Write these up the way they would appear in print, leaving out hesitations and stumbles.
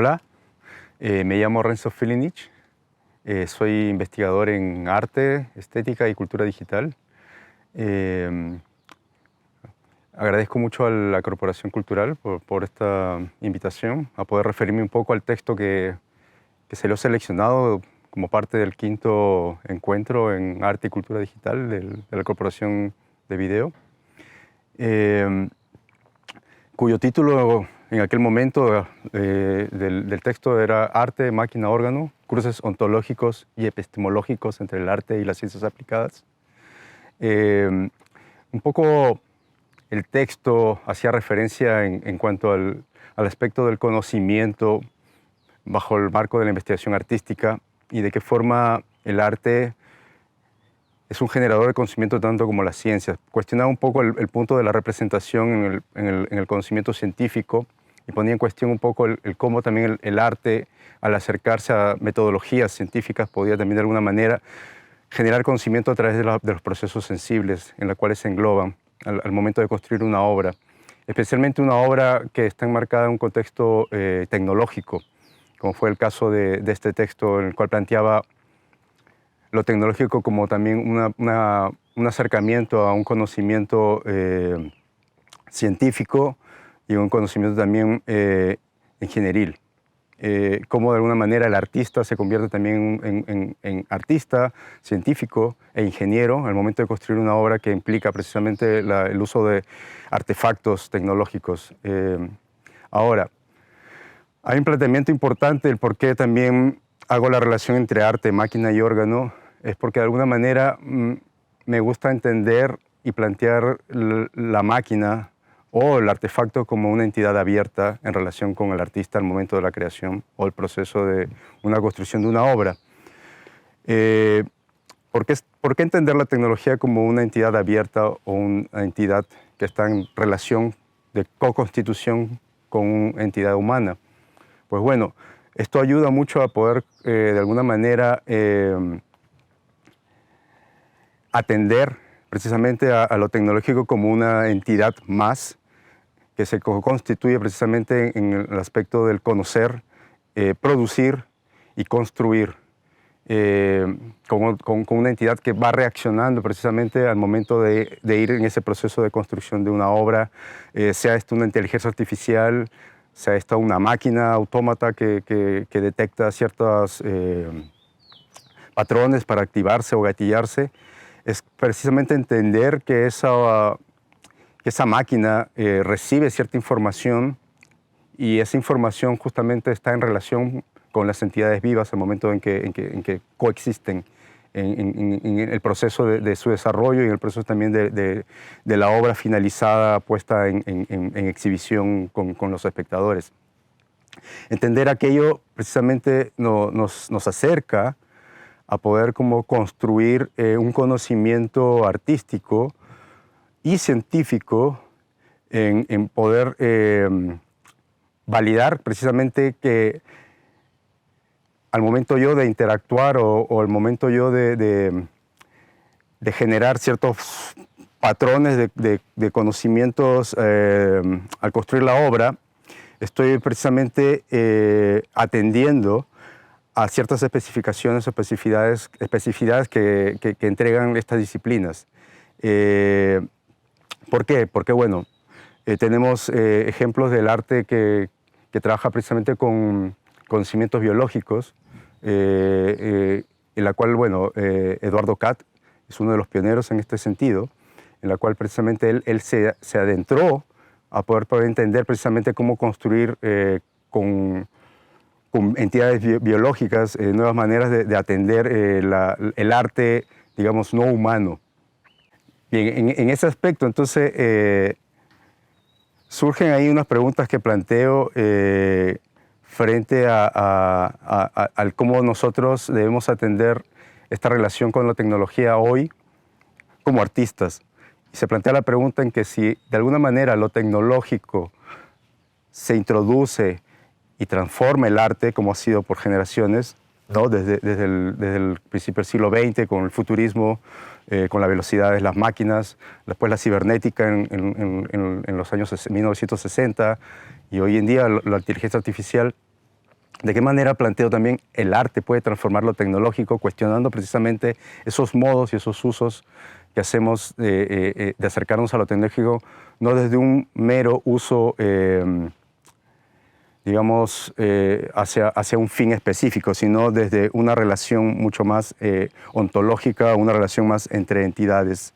Hola, me llamo Renzo Filinich, soy investigador en arte, estética y cultura digital. Eh, Agradezco mucho a la Corporación Cultural por esta invitación a poder referirme un poco al texto que se lo ha seleccionado como parte del quinto encuentro en arte y cultura digital de la Corporación de Video, cuyo título en aquel momento del texto era Arte, Máquina, Órgano, cruces ontológicos y epistemológicos entre el arte y las ciencias aplicadas. Un poco el texto hacía referencia en cuanto al aspecto del conocimiento bajo el marco de la investigación artística y de qué forma el arte es un generador de conocimiento tanto como las ciencias. Cuestionaba un poco el punto de la representación en el conocimiento científico y ponía en cuestión un poco el cómo también el arte, al acercarse a metodologías científicas, podía también de alguna manera generar conocimiento a través de los procesos sensibles en los cuales se engloban al momento de construir una obra, especialmente una obra que está enmarcada en un contexto tecnológico, como fue el caso de este texto en el cual planteaba lo tecnológico como también un acercamiento a un conocimiento científico y un conocimiento también ingenieril. Cómo de alguna manera el artista se convierte también en artista, científico e ingeniero al momento de construir una obra que implica precisamente el uso de artefactos tecnológicos. Ahora, hay un planteamiento importante del por qué también hago la relación entre arte, máquina y órgano, es porque de alguna manera me gusta entender y plantear la máquina o el artefacto como una entidad abierta en relación con el artista al momento de la creación o el proceso de una construcción de una obra. ¿Por qué entender la tecnología como una entidad abierta o una entidad que está en relación de co-constitución con una entidad humana? Pues bueno, esto ayuda mucho a poder de alguna manera atender precisamente a lo tecnológico como una entidad más que se constituye precisamente en el aspecto del conocer, producir y construir, con una entidad que va reaccionando precisamente al momento de ir en ese proceso de construcción de una obra, sea esto una inteligencia artificial, sea esta una máquina autómata que detecta ciertos patrones para activarse o gatillarse. Es precisamente entender que esa máquina recibe cierta información y esa información justamente está en relación con las entidades vivas al momento en que coexisten en el proceso de su desarrollo y en el proceso también de la obra finalizada puesta en exhibición con los espectadores. Entender aquello precisamente nos acerca a poder como construir un conocimiento artístico y científico en poder validar precisamente que al momento yo de interactuar o al momento yo de generar ciertos patrones de conocimientos al construir la obra, estoy precisamente atendiendo a ciertas especificaciones o especificidades que entregan estas disciplinas. ¿Por qué? Porque, bueno, tenemos ejemplos del arte que trabaja precisamente con conocimientos biológicos, en la cual, bueno, Eduardo Katt es uno de los pioneros en este sentido, en la cual precisamente él se adentró a poder entender precisamente cómo construir con entidades biológicas nuevas maneras de atender el arte, digamos, no humano. Bien, en ese aspecto, entonces, surgen ahí unas preguntas que planteo frente al cómo nosotros debemos atender esta relación con la tecnología hoy como artistas. Y se plantea la pregunta en que si de alguna manera lo tecnológico se introduce y transforma el arte, como ha sido por generaciones, ¿no? Desde el principio del siglo XX, con el futurismo, con la velocidad de las máquinas, después la cibernética en los años 1960, y hoy en día la inteligencia artificial ¿De qué manera planteo también el arte puede transformar lo tecnológico, cuestionando precisamente esos modos y esos usos que hacemos de acercarnos a lo tecnológico, no desde un mero uso, digamos, hacia un fin específico, sino desde una relación mucho más ontológica, una relación más entre entidades,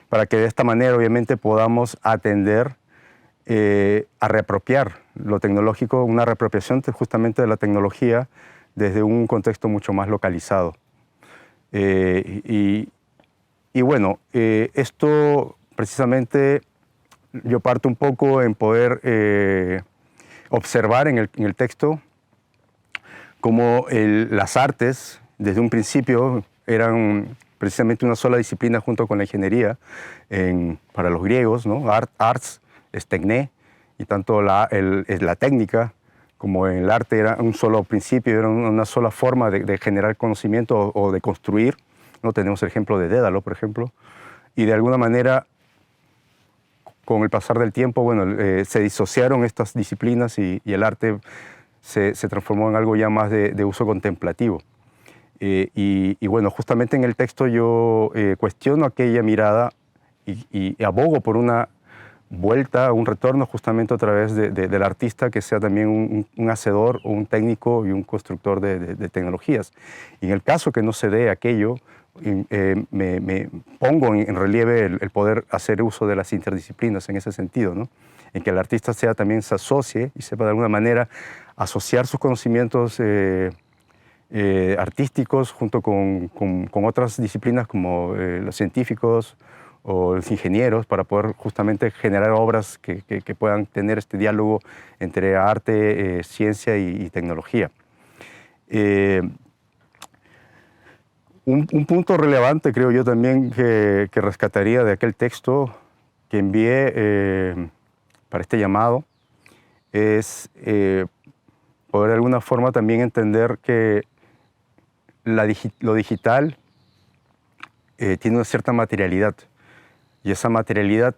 para que de esta manera obviamente podamos atender a reapropiar lo tecnológico, una reapropiación justamente de la tecnología desde un contexto mucho más localizado. Y bueno, esto precisamente yo parto un poco en poder observar en el texto cómo las artes desde un principio eran precisamente una sola disciplina junto con la ingeniería para los griegos, ¿no? Arts es tecné, y tanto la técnica como el arte era un solo principio, era una sola forma de generar conocimiento o de construir, ¿no? Tenemos el ejemplo de Dédalo, por ejemplo, y de alguna manera, con el pasar del tiempo, bueno, se disociaron estas disciplinas y el arte se transformó en algo ya más de uso contemplativo. Y bueno, justamente en el texto yo cuestiono aquella mirada y abogo por una vuelta, un retorno justamente a través del artista que sea también un hacedor o un técnico y un constructor de tecnologías. Y en el caso que no se dé aquello, me pongo en relieve el poder hacer uso de las interdisciplinas en ese sentido, ¿no? En que el artista también se asocie y sepa de alguna manera asociar sus conocimientos artísticos junto con otras disciplinas como los científicos o los ingenieros para poder justamente generar obras que puedan tener este diálogo entre arte, ciencia y tecnología. Un punto relevante, creo yo también, que rescataría de aquel texto que envié para este llamado es poder de alguna forma también entender que lo digital tiene una cierta materialidad, y esa materialidad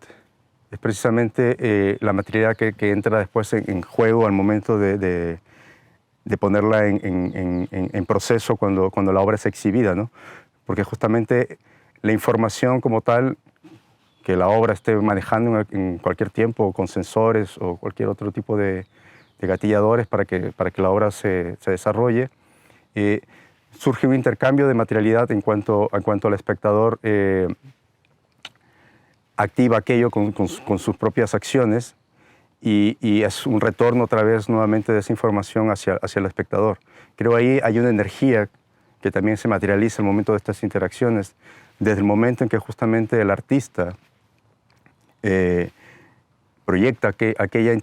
es precisamente la materialidad que entra después en juego al momento de ponerla en proceso cuando la obra es exhibida, ¿no? Porque justamente la información como tal que la obra esté manejando en cualquier tiempo con sensores o cualquier otro tipo de gatilladores para que la obra se desarrolle, surge un intercambio de materialidad en cuanto al espectador activa aquello con sus propias acciones y es un retorno otra vez nuevamente de esa información hacia el espectador. Creo ahí hay una energía que también se materializa en el momento de estas interacciones, desde el momento en que justamente el artista proyecta aquella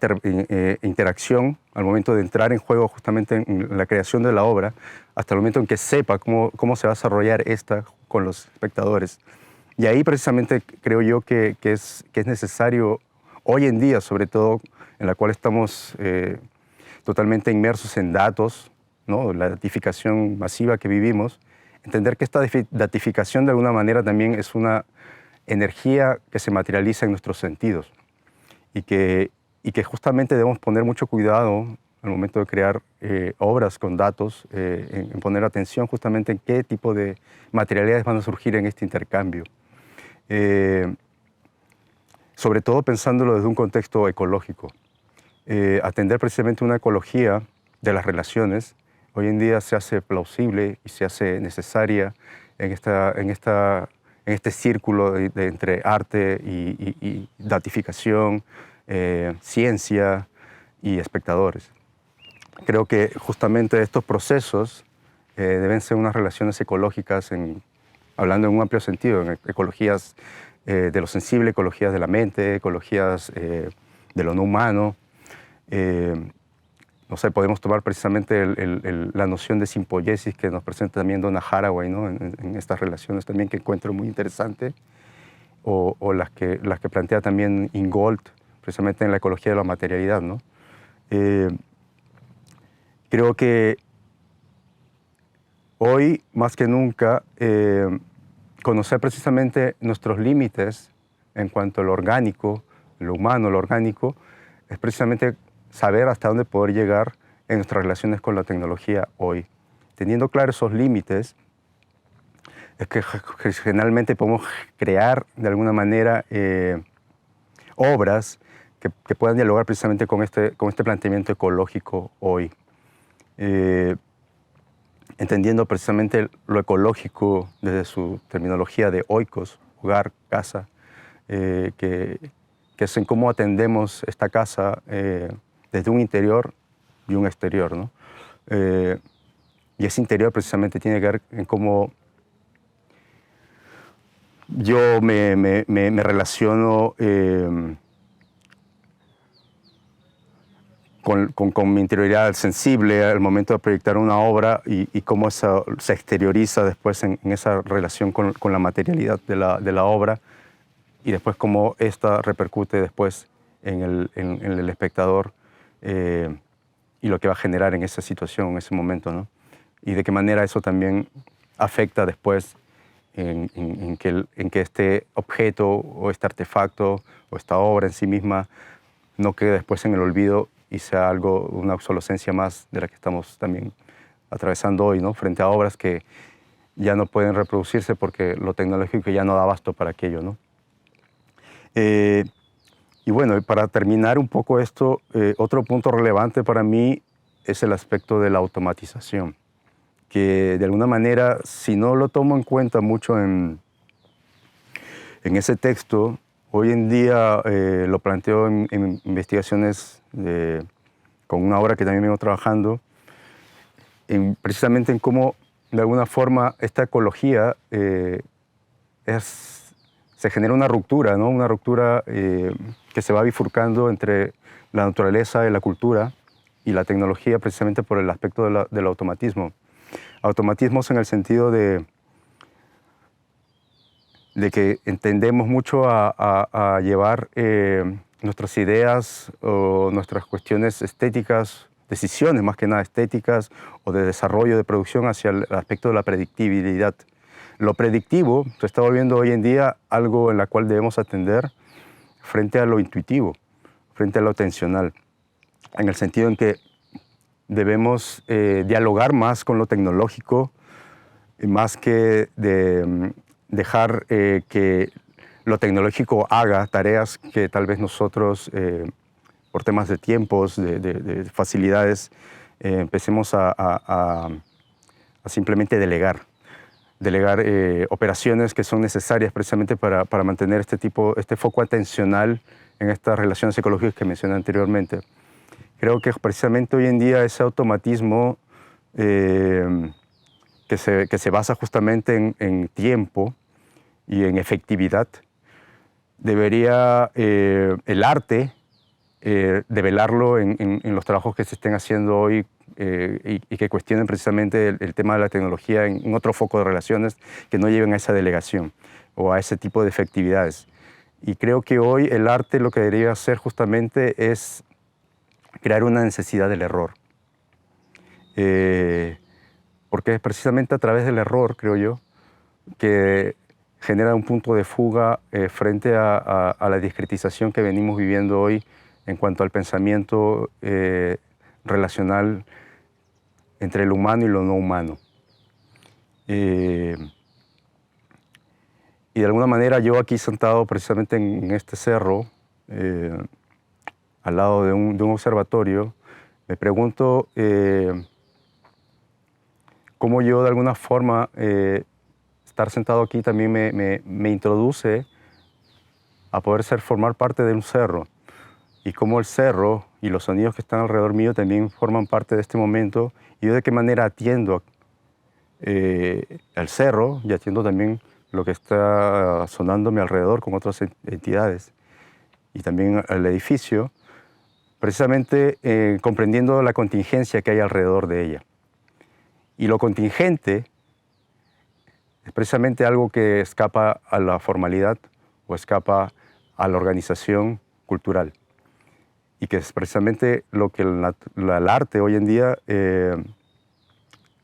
interacción al momento de entrar en juego justamente en la creación de la obra, hasta el momento en que sepa cómo se va a desarrollar esta con los espectadores. Y ahí precisamente creo yo que es necesario hoy en día, sobre todo en la cual estamos totalmente inmersos en datos, ¿no? La datificación masiva que vivimos, entender que esta datificación de alguna manera también es una energía que se materializa en nuestros sentidos y que justamente debemos poner mucho cuidado al momento de crear obras con datos, en poner atención justamente en qué tipo de materialidades van a surgir en este intercambio. Sobre todo pensándolo desde un contexto ecológico. Atender precisamente una ecología de las relaciones hoy en día se hace plausible y se hace necesaria en este círculo entre arte y datificación, ciencia y espectadores. Creo que justamente estos procesos deben ser unas relaciones ecológicas, hablando en un amplio sentido, en ecologías de lo sensible, ecologías de la mente, ecologías de lo no humano. No sé, podemos tomar precisamente la noción de simpoiesis que nos presenta también Donna Haraway, ¿no? en estas relaciones también que encuentro muy interesante, o las que plantea también Ingold, precisamente en la ecología de la materialidad, ¿no? Creo que hoy, más que nunca, conocer precisamente nuestros límites en cuanto a lo orgánico, lo humano, lo orgánico, es precisamente saber hasta dónde poder llegar en nuestras relaciones con la tecnología hoy. Teniendo claros esos límites, es que generalmente podemos crear de alguna manera obras que puedan dialogar precisamente con este planteamiento ecológico hoy. Entendiendo precisamente lo ecológico desde su terminología de oikos, hogar, casa, que es en cómo atendemos esta casa desde un interior y un exterior, ¿no? Y ese interior precisamente tiene que ver en cómo yo me relaciono con mi interioridad sensible al momento de proyectar una obra y cómo eso se exterioriza después en esa relación con la materialidad de la obra y después cómo esta repercute después en el espectador y lo que va a generar en esa situación, en ese momento, ¿no? Y de qué manera eso también afecta después en que este objeto o este artefacto o esta obra en sí misma no quede después en el olvido y sea algo, una obsolescencia más de la que estamos también atravesando hoy, ¿no? Frente a obras que ya no pueden reproducirse porque lo tecnológico ya no da abasto para aquello, ¿no? Y bueno, para terminar un poco esto, otro punto relevante para mí es el aspecto de la automatización, que de alguna manera, si no lo tomo en cuenta mucho en ese texto, hoy en día lo planteo en investigaciones con una obra que también vengo trabajando, precisamente en cómo, de alguna forma, esta ecología se genera una ruptura, ¿no? Una ruptura que se va bifurcando entre la naturaleza y la cultura y la tecnología, precisamente por el aspecto del automatismo. Automatismos en el sentido de que entendemos mucho a llevar nuestras ideas o nuestras cuestiones estéticas, decisiones más que nada estéticas o de desarrollo de producción hacia el aspecto de la predictibilidad. Lo predictivo se está volviendo hoy en día algo en la cual debemos atender frente a lo intuitivo, frente a lo atencional, en el sentido en que debemos dialogar más con lo tecnológico, más que dejar que lo tecnológico haga tareas que tal vez nosotros, por temas de tiempos, de facilidades, empecemos a simplemente delegar operaciones que son necesarias precisamente para mantener este foco atencional en estas relaciones ecológicas que mencioné anteriormente. Creo que precisamente hoy en día ese automatismo que se basa justamente en tiempo y en efectividad, debería el arte develarlo en los trabajos que se estén haciendo hoy y que cuestionen precisamente el tema de la tecnología en otro foco de relaciones que no lleven a esa delegación o a ese tipo de efectividades. Y creo que hoy el arte lo que debería hacer justamente es crear una necesidad del error. Porque es precisamente a través del error, creo yo, que genera un punto de fuga frente a la discretización que venimos viviendo hoy en cuanto al pensamiento relacional entre lo humano y lo no humano. Y de alguna manera yo aquí sentado precisamente en este cerro, al lado de un observatorio, me pregunto cómo yo de alguna forma estar sentado aquí también me introduce a poder formar parte de un cerro y cómo el cerro y los sonidos que están alrededor mío también forman parte de este momento y yo de qué manera atiendo al cerro y atiendo también lo que está sonando a mi alrededor con otras entidades y también al edificio, precisamente comprendiendo la contingencia que hay alrededor de ella. Y lo contingente es precisamente algo que escapa a la formalidad o escapa a la organización cultural. Y que es precisamente lo que el arte hoy en día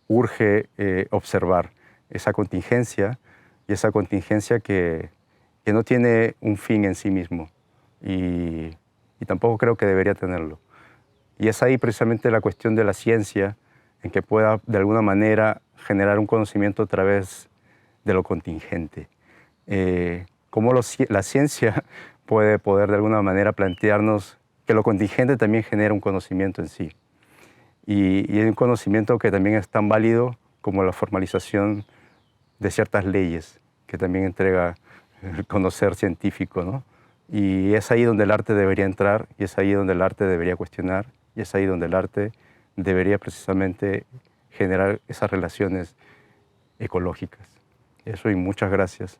urge observar, esa contingencia y esa contingencia que no tiene un fin en sí mismo y tampoco creo que debería tenerlo. Y es ahí precisamente la cuestión de la ciencia, en que pueda de alguna manera generar un conocimiento a través de lo contingente. Cómo la ciencia puede poder de alguna manera plantearnos que lo contingente también genera un conocimiento en sí. Y es un conocimiento que también es tan válido como la formalización de ciertas leyes que también entrega el conocer científico, ¿no? Y es ahí donde el arte debería entrar, y es ahí donde el arte debería cuestionar, y es ahí donde el arte debería precisamente generar esas relaciones ecológicas. Eso, y muchas gracias.